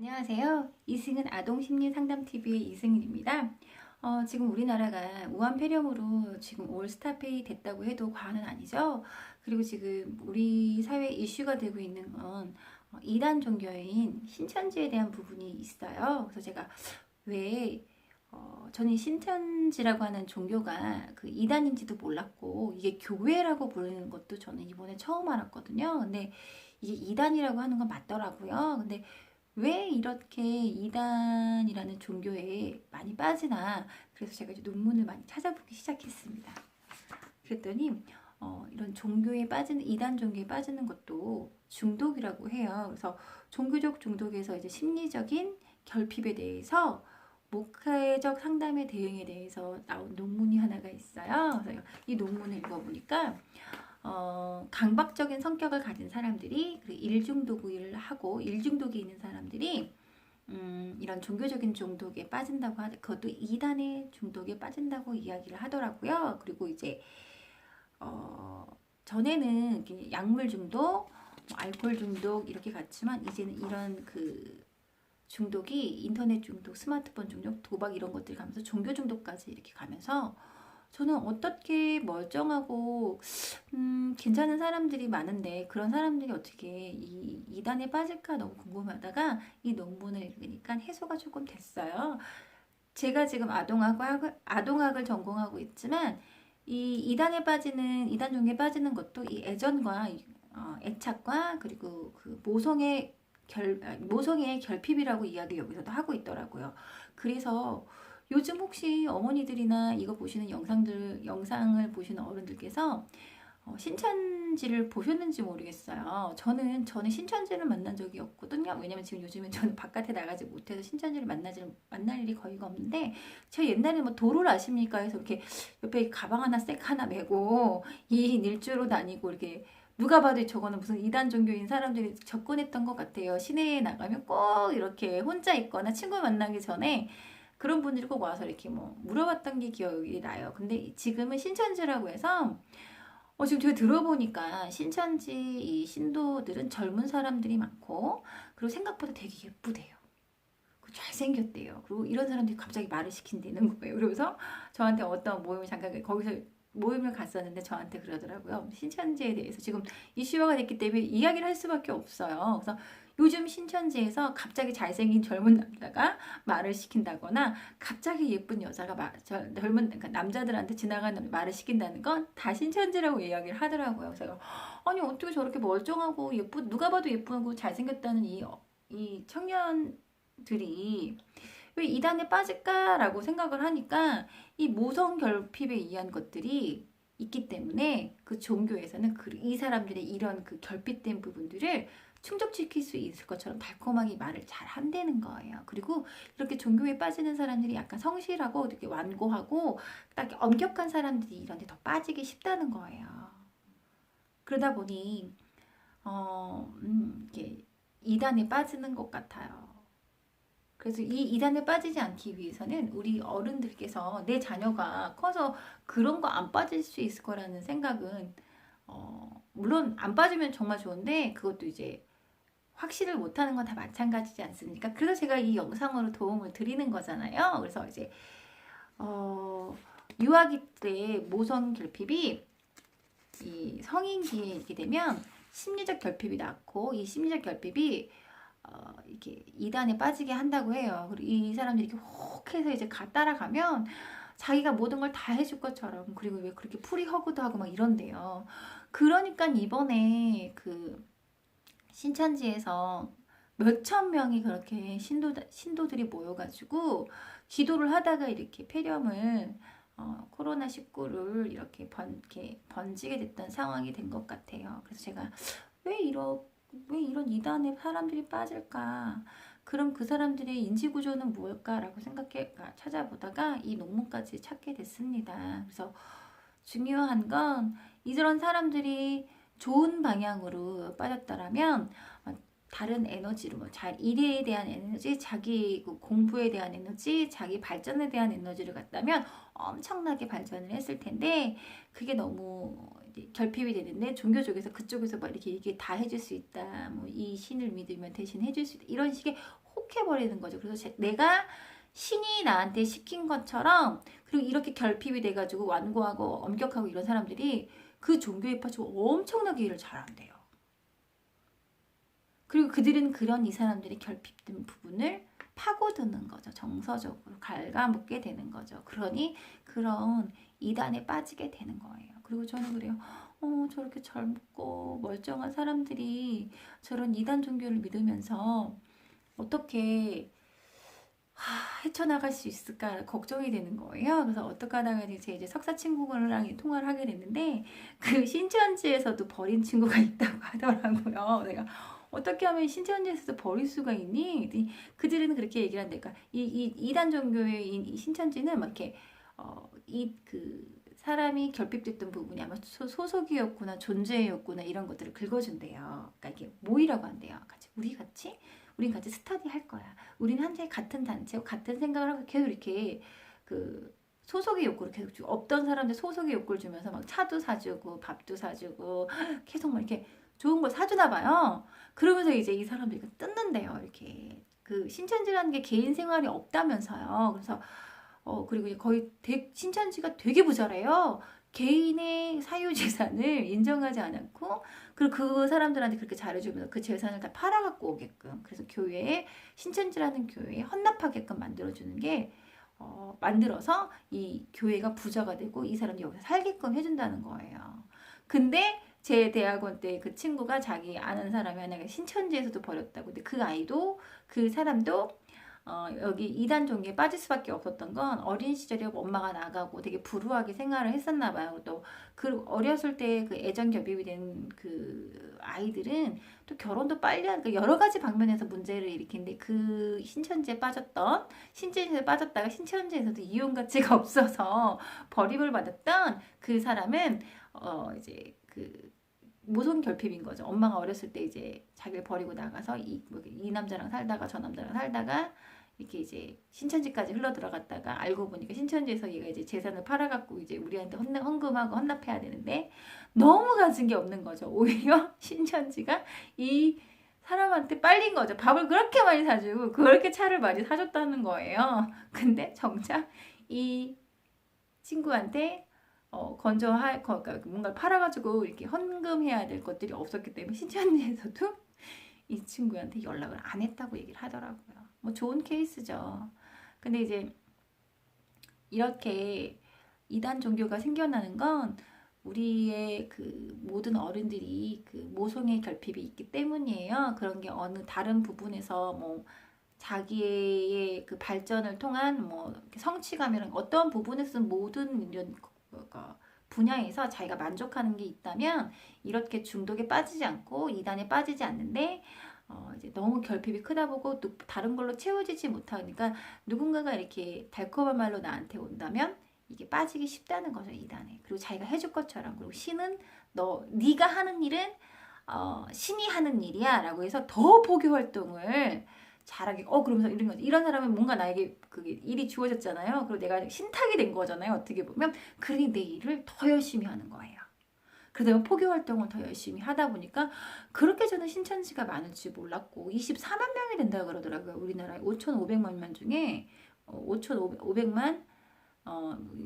안녕하세요. 이승은 아동심리상담TV의 이승은입니다. 지금 우리나라가 우한 폐렴으로 지금 올스타페이 됐다고 해도 과언은 아니죠. 그리고 지금 우리 사회에 이슈가 되고 있는 건 이단 종교인 신천지에 대한 부분이 있어요. 그래서 제가 왜 저는 신천지라고 하는 종교가 그 이단인지도 몰랐고 이게 교회라고 부르는 것도 저는 이번에 처음 알았거든요. 근데 이게 이단이라고 하는 건 맞더라고요. 근데 왜 이렇게 이단이라는 종교에 많이 빠지나, 그래서 제가 이제 논문을 많이 찾아보기 시작했습니다. 그랬더니 이런 종교에 빠지는, 이단 종교에 빠지는 것도 중독이라고 해요. 그래서 종교적 중독에서 이제 심리적인 결핍에 대해서 목회적 상담의 대응에 대해서 나온 논문이 하나가 있어요. 그래서 이 논문을 읽어보니까 강박적인 성격을 가진 사람들이, 그리고 일중독을 하고 일중독이 있는 사람들이 이런 종교적인 중독에 빠진다고 그것도 이단의 중독에 빠진다고 이야기를 하더라고요. 그리고 이제 전에는 약물 중독, 알코올 중독 이렇게 갔지만 이제는 이런 그 중독이 인터넷 중독, 스마트폰 중독, 도박 이런 것들이 가면서 종교 중독까지 이렇게 가면서 저는 어떻게 멀쩡하고 괜찮은 사람들이 많은데 그런 사람들이 어떻게 이 이단에 빠질까 너무 궁금하다가 이 논문을 읽으니까 해소가 조금 됐어요. 제가 지금 아동학을 전공하고 있지만 이 이단 종교에 빠지는 것도 이 애정과 애착과 그리고 그 모성의 결핍이라고 이야기 여기서도 하고 있더라고요. 그래서 요즘 혹시 어머니들이나 이거 보시는 영상을 보시는 어른들께서 신천지를 보셨는지 모르겠어요. 저는 신천지를 만난 적이 없거든요. 왜냐면 지금 요즘에 저는 바깥에 나가지 못해서 신천지를 만날 일이 거의가 없는데, 제가 옛날에 뭐 도를 아십니까 해서 이렇게 옆에 가방 하나 색 하나 메고 2인 1주로 다니고 이렇게 누가 봐도 저거는 무슨 이단 종교인 사람들이 접근했던 것 같아요. 시내에 나가면 꼭 이렇게 혼자 있거나 친구 만나기 전에 그런 분들이 꼭 와서 이렇게 뭐 물어봤던 게 기억이 나요. 근데 지금은 신천지라고 해서 지금 제가 들어보니까 신천지 이 신도들은 젊은 사람들이 많고, 그리고 생각보다 되게 예쁘대요. 그리고 잘생겼대요. 그리고 이런 사람들이 갑자기 말을 시킨다는 거예요. 그러면서 저한테 어떤 모임을 잠깐 거기서 모임을 갔었는데 저한테 그러더라고요. 신천지에 대해서 지금 이슈화가 됐기 때문에 이야기를 할 수밖에 없어요. 그래서 요즘 신천지에서 갑자기 잘생긴 젊은 남자가 말을 시킨다거나 갑자기 예쁜 여자가 젊은 그러니까 남자들한테 지나가는 말을 시킨다는 건 다 신천지라고 이야기를 하더라고요. 그래서 아니 어떻게 저렇게 멀쩡하고 누가 봐도 예쁘고 잘생겼다는 이 청년들이 왜 이단에 빠질까라고 생각을 하니까 이 모성 결핍에 의한 것들이 있기 때문에 그 종교에서는 이 사람들의 이런 그 결핍된 부분들을 충족시킬 수 있을 것처럼 달콤하게 말을 잘 한다는 거예요. 그리고 이렇게 종교에 빠지는 사람들이 약간 성실하고 되게 완고하고 딱 엄격한 사람들이 이런 데 더 빠지기 쉽다는 거예요. 그러다 보니 이게 이단에 빠지는 것 같아요. 그래서 이 이단에 빠지지 않기 위해서는 우리 어른들께서 내 자녀가 커서 그런 거 안 빠질 수 있을 거라는 생각은 물론 안 빠지면 정말 좋은데 그것도 이제 확신을 못하는 건 다 마찬가지지 않습니까? 그래서 제가 이 영상으로 도움을 드리는 거잖아요. 그래서 이제 유아기 때 모성 결핍이 이 성인기에 이렇게 되면 심리적 결핍이 낳고 이 심리적 결핍이 이렇게 이단에 빠지게 한다고 해요. 그리고 이 사람들이 이렇게 혹해서 이제 따라가면 자기가 모든 걸 다 해줄 것처럼, 그리고 왜 그렇게 풀이 허구도 하고 막 이런대요. 그러니까 이번에 그 신천지에서 몇천 명이 그렇게 신도들이 모여가지고 기도를 하다가 이렇게 폐렴을 코로나19를 이렇게 번지게 됐던 상황이 된 것 같아요. 그래서 제가 왜 이런 이단에 사람들이 빠질까? 그럼 그 사람들의 인지 구조는 뭘까라고 찾아보다가 이 논문까지 찾게 됐습니다. 그래서 중요한 건 이런 사람들이 좋은 방향으로 빠졌다라면 다른 에너지로 일에 대한 에너지, 자기 공부에 대한 에너지, 자기 발전에 대한 에너지를 갖다면 엄청나게 발전을 했을 텐데 그게 너무 결핍이 되는데 종교적에서 그쪽에서 막 이렇게 이게 다 해줄 수 있다, 뭐 이 신을 믿으면 대신 해줄 수 있다, 이런 식의 툭해버리는 거죠. 그래서 내가 신이 나한테 시킨 것처럼, 그리고 이렇게 결핍이 돼가지고 완고하고 엄격하고 이런 사람들이 그 종교에 빠지고 엄청나게 일을 잘한대요. 그리고 그들은 그런 이 사람들이 결핍된 부분을 파고드는 거죠. 정서적으로 갉아먹게 되는 거죠. 그러니 그런 이단에 빠지게 되는 거예요. 그리고 저는 그래요. 저렇게 젊고 멀쩡한 사람들이 저런 이단 종교를 믿으면서 어떻게 헤쳐나갈 수 있을까 걱정이 되는 거예요. 그래서 어떻게 하다가 이제 석사 친구랑 통화를 하게 됐는데 그 신천지에서도 버린 친구가 있다고 하더라고요. 내가 어떻게 하면 신천지에서도 버릴 수가 있니? 그들은 그렇게 얘기를 한다니까. 이 이단 종교의 이 신천지는 막 이렇게 사람이 결핍됐던 부분이 아마 소속이었구나, 존재였구나 이런 것들을 긁어준대요. 그러니까 이게 모이라고 한대요. 우린 같이 스터디 할 거야. 우린 현재 같은 단체고 같은 생각을 하고 계속 이렇게 그 소속의 욕구를 계속 주고, 없던 사람들 소속의 욕구를 주면서 막 차도 사주고 밥도 사주고 계속 막 이렇게 좋은 걸 사주나 봐요. 그러면서 이제 이 사람들이 뜯는데요. 이렇게 그 신천지라는 게 개인 생활이 없다면서요. 그래서 그리고 거의 신천지가 되게 부자래요. 개인의 사유재산을 인정하지 않았고, 그리고 그 사람들한테 그렇게 잘해주면서 그 재산을 다 팔아갖고 오게끔, 그래서 신천지라는 교회에 헌납하게끔 만들어주는 게, 만들어서 이 교회가 부자가 되고 이 사람이 여기서 살게끔 해준다는 거예요. 근데 제 대학원 때 그 친구가 자기 아는 사람이 하나가 신천지에서도 버렸다고. 근데 그 사람도 여기 이단 종교에 빠질 수밖에 없었던 건 어린 시절에 엄마가 나가고 되게 불우하게 생활을 했었나 봐요. 또 그 어렸을 때 그 애정 결핍이 된 그 아이들은 또 결혼도 빨리 하니까 여러 가지 방면에서 문제를 일으키는데, 그 신천지에 빠졌다가 신천지에서도 이혼 가치가 없어서 버림을 받았던 그 사람은 이제 모성 결핍인 거죠. 엄마가 어렸을 때 이제 자기를 버리고 나가서 이 남자랑 살다가 저 남자랑 살다가 이렇게 이제 신천지까지 흘러 들어갔다가 알고 보니까 신천지에서 얘가 이제 재산을 팔아갖고 이제 우리한테 헌금하고 헌납해야 되는데 너무 가진 게 없는 거죠. 오히려 신천지가 이 사람한테 빨린 거죠. 밥을 그렇게 많이 사주고 그렇게 차를 많이 사줬다는 거예요. 근데 정작 이 친구한테 그러니까 뭔가 팔아가지고 이렇게 헌금해야 될 것들이 없었기 때문에 신천지에서도 이 친구한테 연락을 안 했다고 얘기를 하더라고요. 뭐 좋은 케이스죠. 근데 이제 이렇게 이단 종교가 생겨나는 건 우리의 그 모든 어른들이 그 모성의 결핍이 있기 때문이에요. 그런 게 어느 다른 부분에서 뭐 자기의 그 발전을 통한 뭐 성취감이랑 어떤 부분에서는 모든 이런 분야에서 자기가 만족하는 게 있다면 이렇게 중독에 빠지지 않고 이단에 빠지지 않는데, 이제 너무 결핍이 크다 보고 또 다른 걸로 채워지지 못하니까 누군가가 이렇게 달콤한 말로 나한테 온다면 이게 빠지기 쉽다는 거죠, 이단에. 그리고 자기가 해줄 것처럼. 그리고 신은 네가 하는 일은 신이 하는 일이야 라고 해서 더 포교 활동을 잘하게 그러면서 이런 사람은 뭔가 나에게 그게 일이 주어졌잖아요. 그리고 내가 신탁이 된 거잖아요. 어떻게 보면. 그러니 내 일을 더 열심히 하는 거예요. 그다음에 포교 활동을 더 열심히 하다 보니까 그렇게 저는 신천지가 많을 줄 몰랐고 24만 명이 된다고 그러더라고요. 우리나라에 5,500만 명 중에 5,500만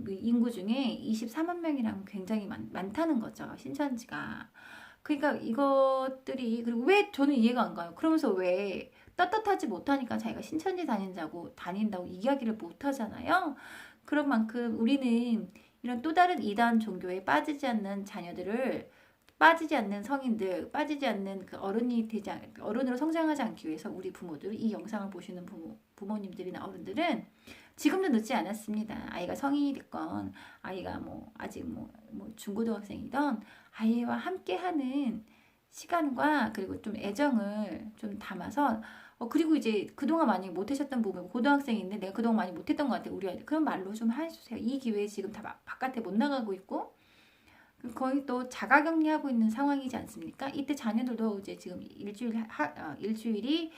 인구 중에 24만 명이라면 굉장히 많다는 거죠. 신천지가. 그러니까 이것들이, 그리고 왜 저는 이해가 안 가요. 그러면서 왜 떳떳하지 못하니까 자기가 신천지 다닌다고 이야기를 못 하잖아요. 그런 만큼 우리는 이런 또 다른 이단 종교에 빠지지 않는 자녀들을, 빠지지 않는 성인들, 빠지지 않는 그 어른으로 성장하지 않기 위해서 우리 부모들, 이 영상을 보시는 부모님들이나 어른들은 지금도 늦지 않았습니다. 아이가 성인이 됐건 아이가 아직 중고등학생이던 아이와 함께하는 시간과 그리고 좀 애정을 좀 담아서, 그리고 이제 그동안 많이 못하셨던 부분, 고등학생인데 내가 그동안 많이 못했던 것 같아 우리 아이들, 그런 말로 좀 해주세요. 이 기회에 지금 다 바깥에 못 나가고 있고 거의 또 자가격리하고 있는 상황이지 않습니까? 이때 자녀들도 이제 지금 일주일이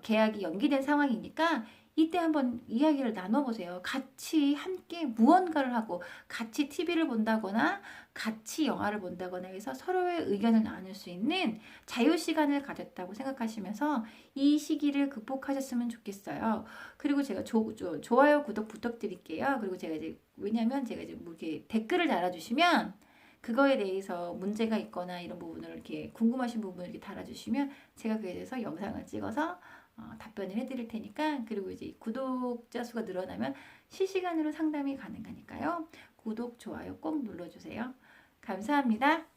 계약이 연기된 상황이니까 이때 한번 이야기를 나눠보세요. 같이 함께 무언가를 하고 같이 TV를 본다거나 같이 영화를 본다거나 해서 서로의 의견을 나눌 수 있는 자유 시간을 가졌다고 생각하시면서 이 시기를 극복하셨으면 좋겠어요. 그리고 제가 좋아요, 구독 부탁드릴게요. 그리고 제가 이제 왜냐면 제가 이제 뭐 이렇게 댓글을 달아주시면 그거에 대해서 문제가 있거나 이런 부분을 이렇게 궁금하신 부분을 이렇게 달아주시면 제가 그에 대해서 영상을 찍어서 답변을 해드릴 테니까, 그리고 이제 구독자 수가 늘어나면 실시간으로 상담이 가능하니까요. 구독, 좋아요 꼭 눌러주세요. 감사합니다.